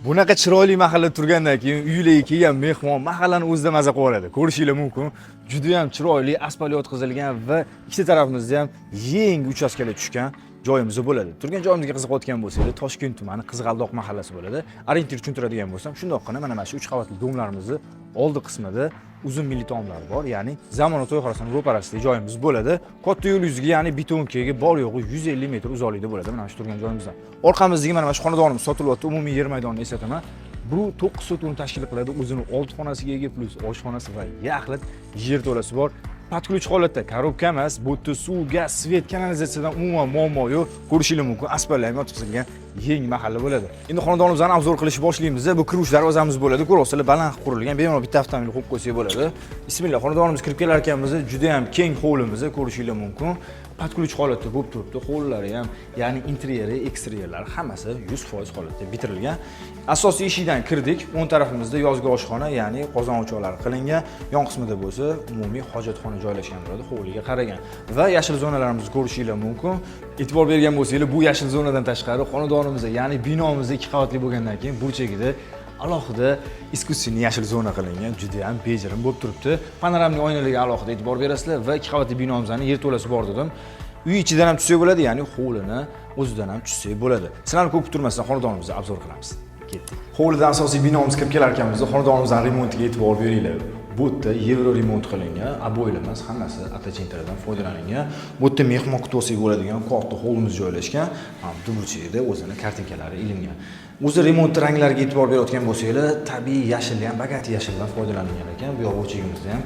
Bunaqa chiroyli mahalla turgandan keyin uylarga kelgan mehmon mahallani o'zida maza qilib oladi. Ko'rishingiz mumkin. Juda ham chiroyli asfalt yotqizilgan va ikkita tarafimizda ham yangi uchastkalar tushgan joyimiz bo'ladi. Turgan joyimizga qiziqayotgan bo'lsangiz, Toshkent tumani Qizg'aldoq mahallasi bo'ladi. Orientir tushuntiradigan bo'lsam, shundoqqina mana shu 3 qavatli domlarimizni oldi qismida uzun milliy taomlar bor, ya'ni zamonaviy to'yxonasining ro'parasida joyimiz bo'ladi. Katta yo'l yuziga, ya'ni betonkaga bor yo'g'i 150 metr uzoqlikda bo'ladi mana shu turgan joyimizdan. Orqamizdagi mana shu xonadonimiz sotilyapti, umumiy yer maydonini eslataman. Bu 9 sotuvni tashkil qiladi, o'zining 6 xonasiga ega plus oshxonasi va yaxlit yer to'lasi bor. Patkulich holatda, korobka emas, bu yerda suv, gaz, svet, kanalizatsiyadan umuman muammo yo'q. Ko'rishingiz mumkin, asfaltlar ham yotqizilgan yangi mahalla bo'ladi. Endi xonadonimizni obzor qilishni boshlaymiz. Bu kirish darvozamiz bo'ladi. Ko'rasizlar, baland qurilgan, bemalol bitta avtomobil qo'yib qo'ysak bo'ladi. Bismillah, xonadonimizga kirib kelar ekanmiz. Juda ham keng hovlimiz, ko'rishingiz mumkin. Patkulich holatda bo'lib turibdi. Hovlilari ham, ya'ni interyeri, eksteryerlari hammasi 100% holatda bitirilgan. Asosiy eshikdan kirdik. O'ng tarafimizda yozgi oshxona, ya'ni qozon o'choqlari qilingan. Yon qismida bo'lsa umumiy hojatxona joylashgan bo'ladi, hovliga qaragan. Va yashil zonalarimizni ko'rishingiz mumkin. E'tibor bergan bo'lsangiz, bu yashil zonadan tashqari xonadonimizda, ya'ni binomizda 2 qavatli bo'lgandan keyin burchagida alohida iskutsiy yashil zona qilingan, juda ham bejirim bo'lib turibdi. Panoramli oynalarga alohida e'tibor berasizlar va 2 qavatli binomizning yer to'lasi bor dedim. Uy ichidan ham tushsak bo'ladi, ya'ni hovlini o'zidan ham tushsak bo'ladi. Sizlarni ko'p turmasdan xonadonimizni obzor qilamiz. Ketdik. Hovlidan asosiy binomizga kirib kelar ekanmiz. Xonadonimizning remontiga e'tibor beringlar. Bu yerda yevro remont qilingan, aboylar emas, hammasi atachentradan foydalanilgan. Bu yerda mehmon kutib bo'ladigan katta hovlimiz joylashgan. Bu burchagida o'zini kartinkalari ilingan. O'zi remont ranglariga e'tibor berayotgan bo'lsanglar, tabiiy yashil ham, bag'at yashildan foydalanilgan ekan. Bu yoq burchagimizda ham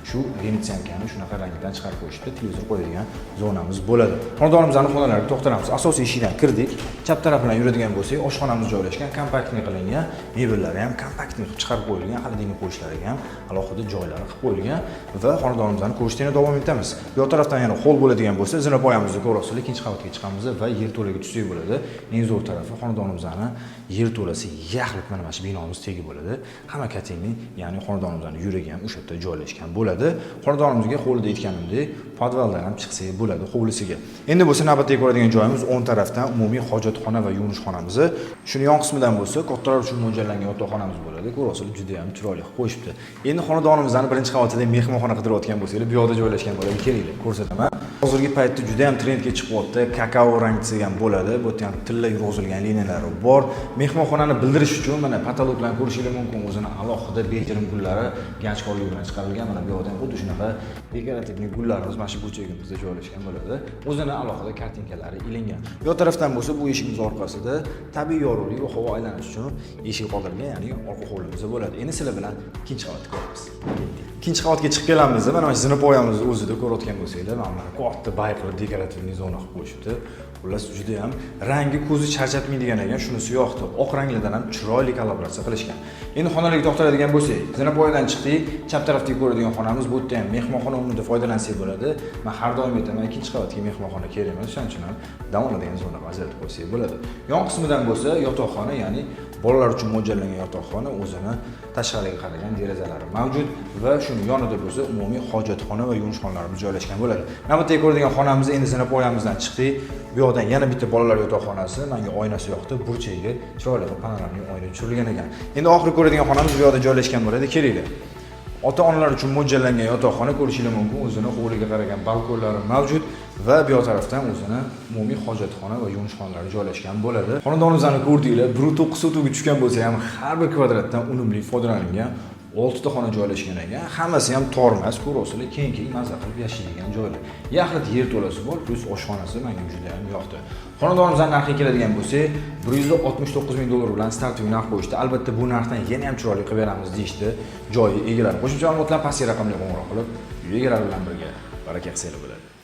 shu venetsiyankani shunaqa rangdan chiqarib qo'yishdi. Televizor qo'yadigan zonamiz bo'ladi. Xonadonimizning xonalariga to'xtalamiz. Asosiy eshikdan kirdik. Chap taraf bilan yuradigan bo'lsak, oshxonamiz joylashgan, kompaktli qilingan, mebellari ham kompaktli qilib chiqarib qo'yilgan, xolodilnik qo'yishlariga ham alohida joylari qilib qo'yilgan va xonadonimizning ko'rishdan davom etamiz. Bu tarafdan yana hol bo'ladigan bo'lsa, zinapoyamizni ko'rasizlar, ikkinchi qavatga chiqamiz va yer to'laga tushsak bo'ladi. Eng zo'r tarafi xonadonimizning yer to'lasi yaxlit mana shu binomiz tegi bo'ladi. Hamma katingning, ya'ni xonadonimizning yuragi ham o'sha yerda joylashgan bo'ladi. Xonadonimizga hovlida aytganimdek, podvaldan ham chiqsak bo'ladi hovlisiga. Endi bo'lsa navbatdagi ko'radigan joyimiz o'ng tarafdan umumiy hojatxona va yuvinish xonamiz. Shuni yon qismidan bo'lsa, kattalar uchun mo'ljallangan yotoqxonamiz bo'ladi. Ko'rasizlar, juda ham chiroyli qilib qo'yishibdi. Endi xonadonimizning birinchi qavatida mehmonxona qidirayotgan bo'lsangiz, bu yoqda joylashgan bo'ladi. Kelinglar, ko'rsataman. Hozirgi paytda juda ham trendga chiqyapti. Kakao rangchisi ham bo'ladi. Bu yerda ham tilla yurg'izilgan liniyalari bor. Mehmonxonani bildirish uchun mana patologdan ko'rishingiz mumkin, o'zini alohida bejirim gullari ganchkorlik bilan chiqarilgan. Mana bu yoqda xuddi shunaqa dekorativni gullarimiz mana shu burchagimizda joylashgan bo'ladi. O'zini alohida kartinkalari ilingan. Bu tarafdan bo'lsa, bu eshigimiz orqasida tabiiy yorug'lik va havo aylanish uchun eshik qoldirilgan, ya'ni orqa hovlimiz bo'ladi. Endi sizlar bilan ikkinchi qavatga ko'ramiz. Ikkinchi qavatga chiqib kelamiz. Mana shu zinapoyamizni o'zida ko'rayotgan bo'lsanglar, mana katta bayqli dekorativni zona qilib qo'yishibdi. Xullas, juda ham rangi ko'zi charchatmaydigan ekan, shunisi yoqdi. Oq ranglardan ham chiroyli kolaboratsiya qilishgan. Endi xonalarga to'xtaladigan bo'lsak, zinapoyadan chiqdik, chap tarafdagi ko'radigan xonamiz bu yerda ham mehmonxona o'rnida foydalansak bo'ladi. Men har doim aytaman, ikkinchi qavatga mehmonxona kerak emas, shuning uchun ham dam oladigan zona ajratib qo'ysak bo'ladi. Yon qismidan bo'lsa, yotoqxona, ya'ni bolalar uchun mo'ljallangan yotoqxona, o'zini tashqariga qaragan derazalari mavjud va shuni yonida bo'lsa umumiy hojatxona va yuvinish xonalarimiz joylashgan bo'ladi. Navbatdagi ko'radigan xonamiz endi zinapoyamizdan chiqdik. Bu yoqdan yana bitta bolalar yotoqxonasi, menga oynasi yoqdi, burchagiga chiroyli panoramli oyna tushirilgan ekan. Endi oxirgi ko'radigan xonamiz bu yoqda joylashgan bo'ladi. Kelinglar. Ota-onalar uchun mo'ljallangan yotoqxona ko'rishingiz mumkin, o'zini hovliga qaragan balkonlari mavjud va bu yoq tarafdan o'zini umumiy hojatxona va yuvinish xonalari joylashgan bo'ladi. Xonadonimizni ko'rdinglar, 1.9 sotuvga tushgan bo'lsa ham har bir kvadratdan unumli foydalanilgan 6 ta xona joylashgan ekan. Hammasi ham tor emas, ko'rasizlar, keng-keng maza qilib yashaydigan joylar. Yaxlit yer to'lasi bor, plus oshxonasi menga juda ham yoqdi. Xonadonimizning narxiga keladigan bo'lsak, 169 ming dollar bilan startli narx qo'yishdi. Albatta bu narxdan yana ham chiroyli qilib beramiz deyishdi joyi egalari. Qo'shimcha ma'lumotlar pastki raqamga qo'ng'iroq qilib, uy egalari bilan birga baraka qilsanglar bo'ladi.